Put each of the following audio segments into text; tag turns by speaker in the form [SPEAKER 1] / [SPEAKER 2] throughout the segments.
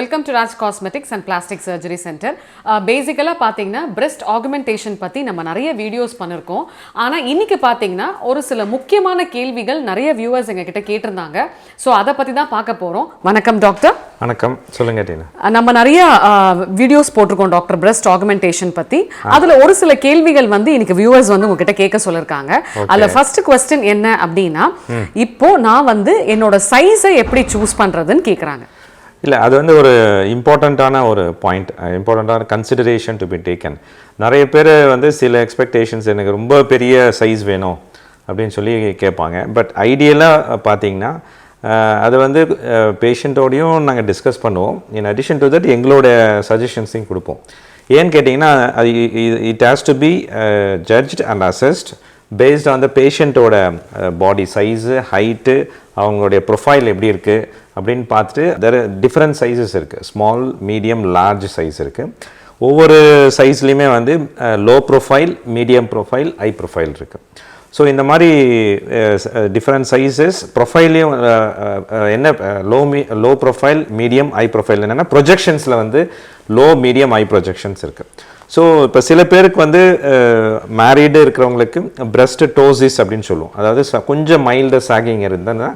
[SPEAKER 1] Welcome to Raj Cosmetics and Plastic Surgery Center. Basically, பாத்தீங்கன்னா breast augmentation பத்தி நம்ம நிறைய வீடியோஸ் பண்ணிருக்கோம். ஆனா இன்னைக்கு பாத்தீங்கன்னா ஒரு சில முக்கியமான கேள்விகள் நிறைய viewers எங்க கிட்ட கேட்டிருந்தாங்க. சோ அத பத்தி தான் பார்க்க போறோம். வணக்கம் டாக்டர்.
[SPEAKER 2] வணக்கம். சொல்லுங்க டீனா.
[SPEAKER 1] நம்ம நிறைய வீடியோஸ் போட்டுருக்கோம் டாக்டர் breast augmentation பத்தி. அதுல ஒரு சில கேள்விகள் வந்து இன்னைக்கு viewers வந்து உங்ககிட்ட கேட்க சொல்லிருக்காங்க. அதுல first question என்ன அப்படினா இப்போ நான் வந்து என்னோட சைஸை எப்படி சூஸ் பண்றதுன்னு கேக்குறாங்க.
[SPEAKER 2] இல்லை அது வந்து ஒரு இம்பார்ட்டண்ட்டான ஒரு பாயிண்ட், இம்பார்ட்டண்ட்டான கன்சிடரேஷன் டு பி டேக்கன். நிறைய பேர் வந்து சில எக்ஸ்பெக்டேஷன்ஸ் எனக்கு ரொம்ப பெரிய சைஸ் வேணும் அப்படின்னு சொல்லி கேட்பாங்க. பட் ஐடியலாக பார்த்தீங்கன்னா அது வந்து பேஷண்ட்டோடையும் நாங்கள் டிஸ்கஸ் பண்ணுவோம். இன் அடிஷன் டு தட் எங்களோட சஜஷன்ஸையும் கொடுப்போம். ஏன்னு கேட்டிங்கன்னா அது it has to be judged and assessed based on the பேஷண்ட்டோட பாடி சைஸு, ஹைட்டு, அவங்களுடைய ப்ரொஃபைல் எப்படி இருக்குது அப்படின்னு பார்த்துட்டு there are different sizes இருக்குது. ஸ்மால், மீடியம், லார்ஜ் சைஸ் இருக்குது. ஒவ்வொரு சைஸ்லேயுமே வந்து low profile, medium profile, high profile இருக்குது. ஸோ இந்த மாதிரி டிஃப்ரெண்ட் சைஸஸ் ப்ரொஃபைல்லையும் என்ன low profile, medium, high profile என்னென்னா ப்ரொஜெக்ஷன்ஸில் வந்து லோ, மீடியம், ஹை ப்ரொஜெக்ஷன்ஸ் இருக்குது. ஸோ இப்போ சில பேருக்கு வந்து மேரீடு இருக்கிறவங்களுக்கு பிரஸ்ட் டோசிஸ் அப்படின்னு சொல்லுவோம். அதாவது கொஞ்சம் மைல்டு சாகிங் இருந்ததுன்னா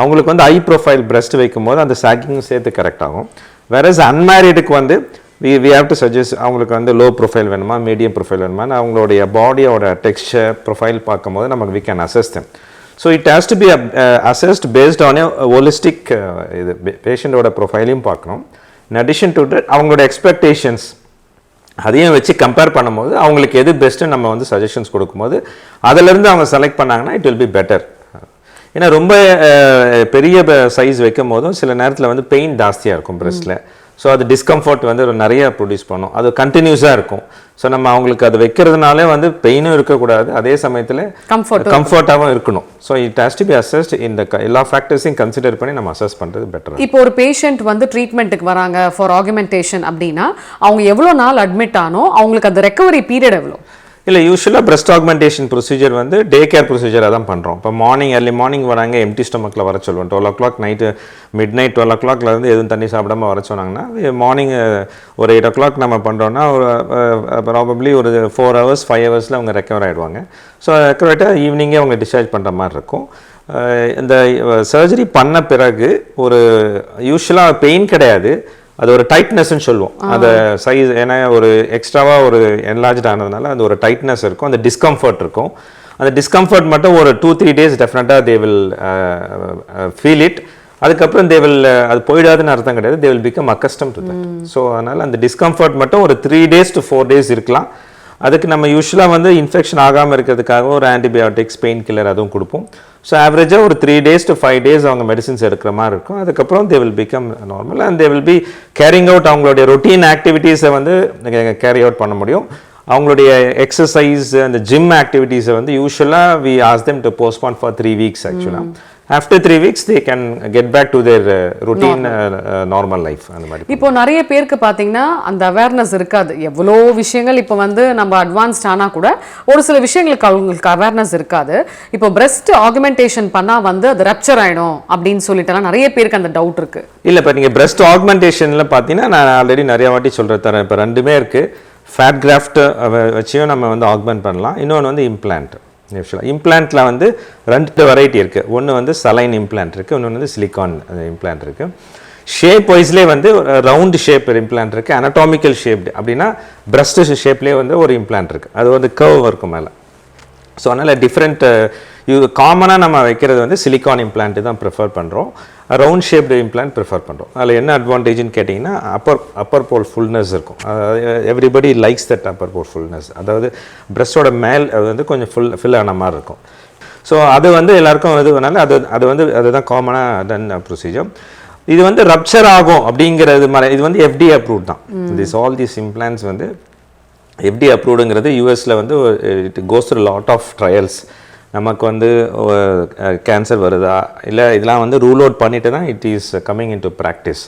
[SPEAKER 2] அவங்களுக்கு வந்து ஹை ப்ரொஃபைல் பிரஸ்ட் வைக்கும்போது அந்த சாகிங்கும் சேர்த்து கரெக்ட் ஆகும். வேறஸ் அன்மேரிடுக்கு வந்து வி ஹேவ் டு சஜஸ்ட் அவங்களுக்கு வந்து லோ ப்ரொஃபைல் வேணுமா, மீடியம் ப்ரொஃபைல் வேணுமா, அவங்களுடைய பாடியோட டெக்ஸ்சர் ப்ரொஃபைல் பார்க்கும்போது நமக்கு we can assess them. So it has to be assessed based on holistic இது பேஷண்ட்டோட ப்ரொஃபைலையும் பார்க்கணும். இன் அடிஷன் டு தட் அவங்களோட எக்ஸ்பெக்டேஷன்ஸ் அதையும் வச்சு கம்பேர் பண்ணும்போது அவங்களுக்கு எது பெஸ்ட்டு நம்ம வந்து சஜஷன்ஸ் கொடுக்கும்போது அதிலேருந்து அவங்க செலக்ட் பண்ணாங்கன்னா இட் வில் பி பெட்டர். ஏன்னா ரொம்ப பெரிய சைஸ் வைக்கும் போதும் சில நேரத்தில் வந்து பெயின் ஜாஸ்தியாக இருக்கும் பிரஸ்ட்டில். ஸோ அது டிஸ்கம்ஃபர்ட் வந்து நிறைய ப்ரொடியூஸ் பண்ணும். அது கண்டினியூஸாக இருக்கும். ஸோ நம்ம அவங்களுக்கு அது வைக்கிறதுனாலே வந்து பெயினும் இருக்கக்கூடாது, அதே சமயத்தில் கம்ஃபர்ட்டாகவும் இருக்கணும். So it has to be assessed. இந்த எல்லா ஃபேக்டர்ஸையும் கன்சிடர் பண்ணி நம்ம அசஸ் பண்ணுறது பெட்டர்.
[SPEAKER 1] இப்போ ஒரு பேஷண்ட் வந்து ட்ரீட்மெண்ட்டுக்கு வராங்க ஃபார் ஆகுமெண்டேஷன் அப்படின்னா அவங்க எவ்வளோ நாள் அட்மிட் ஆனோ அவங்களுக்கு அந்த ரெக்கவரி பீரியட் எவ்வளோ?
[SPEAKER 2] இல்லை, யூஸ்வலாக பிரஸ்ட் ஆக்மெண்டேஷன் ப்ரொசீஜர் வந்து டே கேர் ப்ரொசீஜராக தான் பண்ணுறோம். இப்போ ஏர்லி மார்னிங் வராங்க, எம்டி ஸ்டொமக்கில் வர சொல்லுவோம். 12 o'clock நைட்டு மிட்-நைட் 12 o'clockலேருந்து எதுவும் தண்ணி சாப்பிடாமல் வர சொன்னாங்கன்னா மார்னிங் ஒரு 8 o'clock நம்ம பண்ணுறோன்னா ஒரு ப்ராபப்ளி ஒரு 4 hours 5 hours அவங்க ரெக்கவர் ஆகிடுவாங்க. ஸோ ரெக்கவராகிட்டால் ஈவினிங்கே அவங்க டிஸ்சார்ஜ் பண்ணுற மாதிரி இருக்கும். இந்த சர்ஜரி பண்ண பிறகு ஒரு யூஸ்வலாக பெயின் கிடையாது, அது ஒரு டைட்னஸ்ன்னு சொல்லுவோம். அந்த சைஸ் ஏன்னா ஒரு எக்ஸ்ட்ராவாக ஒரு என்லார்ஜ் ஆனதுனால அது ஒரு டைட்னஸ் இருக்கும், அந்த டிஸ்கம்ஃபர்ட் இருக்கும். அந்த டிஸ்கம்ஃபர்ட் மட்டும் ஒரு 2-3 days டெஃபினட்டாக தே வில் ஃபீல் இட். அதுக்கப்புறம் தே வில் அது போயிடாதுன்னு அர்த்தம் கிடையாது, தே will become accustomed to that. So அதனால் அந்த டிஸ்கம்ஃபர்ட் மட்டும் ஒரு 3 days to 4 days இருக்கலாம். அதுக்கு நம்ம யூஸ்வலாக வந்து இன்ஃபெக்ஷன் ஆகாமல் இருக்கிறதுக்காக ஒரு ஆன்டிபயோட்டிக்ஸ், பெயின் கில்லர் அதுவும் கொடுப்போம். ஸோ ஆவரேஜாக ஒரு 3 days to 5 days அவங்க மெடிசின்ஸ் எடுக்கிற மாதிரி இருக்கும். அதுக்கப்புறம் they will become normal and they will be carrying out அவங்களுடைய ரொட்டீன் ஆக்டிவிட்டீஸை வந்து கேரி அவுட் பண்ண முடியும். அவங்களுடைய எக்ஸசைஸ், அந்த ஜிம் ஆக்டிவிட்டீஸை வந்து யூஸ்வலாக we ask them to postpone for 3 weeks ஆக்சுவலாக. After 3 weeks they can get back to their routine normal life. அந்த மாதிரி
[SPEAKER 1] இப்போ நிறைய பேருக்கு பாத்தீங்கன்னா அந்த அவேர்னஸ் இருக்காது. எவ்வளோ விஷயங்கள் இப்போ வந்து நம்ம அட்வான்ஸ்ட் ஆனா கூட ஒரு சில விஷயங்களுக்கு அவங்களுக்கு அவேர்னஸ் இருக்காது. இப்போ பிரஸ்ட் ஆகுமெண்டேஷன் பண்ணா வந்து அது ரப்சர் ஆயிடும் அப்படின்னு சொல்லிட்டுலாம் நிறைய பேருக்கு அந்த டவுட் இருக்கு.
[SPEAKER 2] இல்லை, இப்போ நீங்கள் பிரஸ்ட் ஆகுமெண்டேஷனில் பார்த்தீங்கன்னா நான் ஆல்ரெடி நிறைய வாட்டி சொல்கிறேன் தரேன். இப்போ ரெண்டுமே இருக்குது. ஃபேட் கிராஃப்ட் வச்சியும் நம்ம வந்து ஆக்மெண்ட் பண்ணலாம். இன்னொன்று வந்து இம்ப்ளான்ட். இம்ப்ளான்ட்டில் வந்து 2 வெரைட்டி இருக்குது. ஒன்று வந்து சலைன் இம்ப்ளான்ட் இருக்குது, இன்னொன்று வந்து சிலிக்கான் இம்ப்ளான்ட் இருக்குது. ஷேப் வைஸ்லேயே வந்து ரவுண்ட் ஷேப் இம்ப்ளான்ட் இருக்குது, அனட்டாமிக்கல் ஷேப்டு அப்படின்னா பிரஸ்ட் ஷேப்லேயே வந்து ஒரு இம்ப்ளான்ட் இருக்குது, அது வந்து கர்வ் இருக்கும் மேலே. ஸோ அதனால் டிஃப்ரெண்ட் காமனாக நம்ம வைக்கிறது வந்து சிலிக்கான் இம்ப்ளான்ட்டு தான் ப்ரிஃபர் பண்ணுறோம். ரவுண்ட் ஷேப்டு இம்ப்ளான்ட் ப்ரிஃபர் பண்ணுறோம். அதில் என்ன அட்வான்டேஜ்னு கேட்டிங்கன்னா அப்பர் போல் ஃபுல்னஸ் இருக்கும். Everybody likes that upper pole fullness. அதாவது பிரஸ்டோட மேல் அது வந்து கொஞ்சம் ஃபில் ஆன மாதிரி இருக்கும். ஸோ அது வந்து எல்லாருக்கும் இதுனால அது வந்து அதுதான் காமனாக டன் ப்ரொசீஜர். இது வந்து ரப்சர் ஆகும் அப்படிங்கிறது மாதிரி இது வந்து FDA அப்ரூவ்ட் தான். ஆல் தீஸ் இம்ப்ளான்ட்ஸ் வந்து FDA அப்ரூவ்டுங்கிறது யூஎஸில் வந்து it goes through lot of trials. நமக்கு வந்து கேன்சர் வருதா இல்லை இதெல்லாம் வந்து ரூல் அவுட் பண்ணிட்டு தான் it is coming in to practice.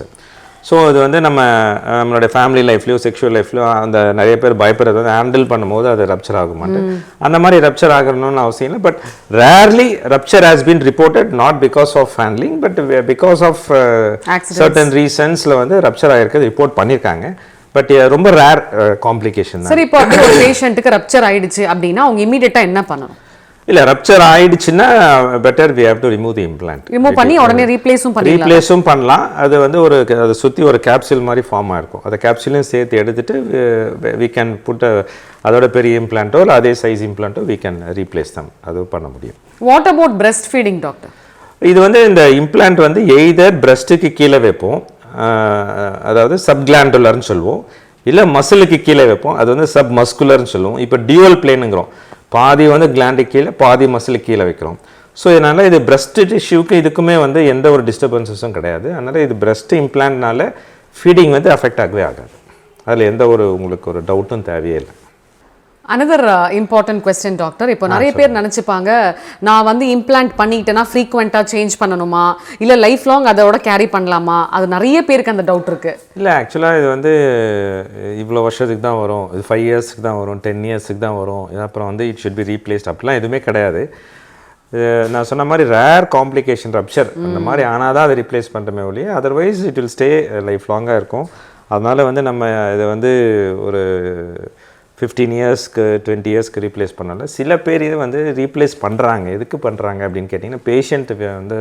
[SPEAKER 2] So இது வந்து நம்மளுடைய ஃபேமிலி லைஃப்லையோ செக்ஷுவல் லைஃப்லையோ அந்த நிறைய பேர் பயப்படுறது வந்து ஹேண்டில் பண்ணும்போது அது ரப்சர் ஆக மாட்டேன். அந்த மாதிரி ரப்சர் ஆகணும்னு அவசியம் இல்லை. But rarely rupture has been reported not because of handling but because of certain ரீசன்ஸில் வந்து ரப்சர் ஆகிருக்கிறது ரிப்போர்ட் பண்ணியிருக்காங்க. பட் ரொம்ப ரேர் காம்ப்ளிகேஷன் தான்.
[SPEAKER 1] சரி, இப்போ ஒரு பேஷண்ட்டுக்கு ரப்சர் ஆயிடுச்சு அப்படின்னா அவங்க இமீடியட்டாக என்ன பண்ணணும்?
[SPEAKER 2] இல்லை, ரப்சர் ஆயிடுச்சுன்னா better we have to remove the implant.
[SPEAKER 1] Remove பண்ணி உடனே ரீப்ளேஸும்
[SPEAKER 2] பண்ணலாம். அது வந்து அதை சுற்றி ஒரு கேப்சூல் மாதிரி ஃபார்ம் ஆகிருக்கும். அந்த கேப்சூலையும் சேர்த்து எடுத்துட்டு வி கேன் புட் அதோட பெரிய இம்ப்ளான்ட்டோ இல்லை அதே சைஸ் இம்ப்ளான்ட்டோ வி கேன் ரீப்ளேஸ் தம். அது பண்ண முடியும்.
[SPEAKER 1] What about breast feeding doctor?
[SPEAKER 2] இது வந்து இந்த இம்ப்ளான்ட் வந்து எய்தர் பிரஸ்ட்டுக்கு கீழே வைப்போம், அதாவது சப்கிளாண்டுலர்னு சொல்லுவோம், இல்லை மசிலுக்கு கீழே வைப்போம், அது வந்து சப் மஸ்குலர்னு சொல்லுவோம். இப்போ டியூவல் பிளேனுங்கிறோம், பாதி வந்து கிளாண்டுக்கு கீழே பாதி மசிலுக்கு கீழே வைக்கிறோம். ஸோ இதனால் இது பிரஸ்ட் டிஷ்யூக்கு இதுக்குமே வந்து எந்த ஒரு டிஸ்டர்பன்ஸஸும் கிடையாது. அதனால் இது பிரஸ்ட் இம்ப்ளான்ட்னால ஃபீடிங் வந்து அஃபெக்ட் ஆகவே ஆகாது. அதில் எந்த ஒரு உங்களுக்கு ஒரு டவுட்டும் தேவையே இல்லை.
[SPEAKER 1] Another important question doctor. இப்போ நிறைய பேர் நினச்சிப்பாங்க, நான் வந்து இம்ப்ளான்ட் பண்ணிக்கிட்டேன்னா ஃப்ரீக்வெண்ட்டாக சேஞ்ச் பண்ணணுமா இல்லை லைஃப் லாங் அதோட கேரி பண்ணலாமா? அது நிறைய பேருக்கு அந்த டவுட் இருக்குது.
[SPEAKER 2] இல்லை, ஆக்சுவலாக இது வந்து இவ்வளோ வருஷத்துக்கு தான் வரும், இது 5 இயர்ஸ்க்கு தான் வரும், 10 இயர்ஸ்க்கு தான் வரும், அப்புறம் வந்து இட் ஷுட் பி ரீப்ளேஸ்ட் அப்படிலாம் எதுவுமே கிடையாது. நான் சொன்ன மாதிரி ரேர் காம்ப்ளிகேஷன் ரப்சர் அந்த மாதிரி ஆனால் தான் அதை ரீப்ளேஸ் பண்ணுறமே ஒழிய otherwise it will stay life லாங்காக இருக்கும். அதனால் வந்து நம்ம இதை வந்து ஒரு 15 இயர்ஸ்க்கு 20 இயர்ஸ்க்கு ரீப்ளேஸ் பண்ணல. சில பேர் இது வந்து ரீப்ளேஸ் பண்ணுறாங்க. எதுக்கு பண்ணுறாங்க அப்படின்னு கேட்டிங்கன்னா பேஷண்ட் வந்து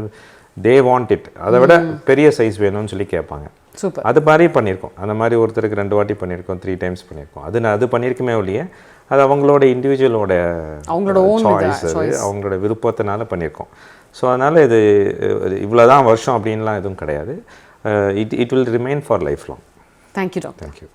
[SPEAKER 2] தே வாண்ட் இட், அதை விட பெரிய சைஸ் வேணும்னு சொல்லி கேட்பாங்க.
[SPEAKER 1] சூப்பர்.
[SPEAKER 2] அது மாதிரி பண்ணியிருக்கோம். அந்த மாதிரி ஒருத்தருக்கு 2 வாட்டி பண்ணியிருக்கோம், 3 டைம்ஸ் பண்ணியிருக்கோம். அது பண்ணியிருக்குமே ஒழிய அது அவங்களோட இண்டிவிஜுவலோட சாய்ஸ், அது அவங்களோட விருப்பத்தினால பண்ணியிருக்கோம். ஸோ அதனால் இது இவ்வளோதான் வருஷம் அப்படின்லாம் எதுவும் கிடையாது. It will remain for life long.
[SPEAKER 1] Thank you doctor.
[SPEAKER 2] Thank you.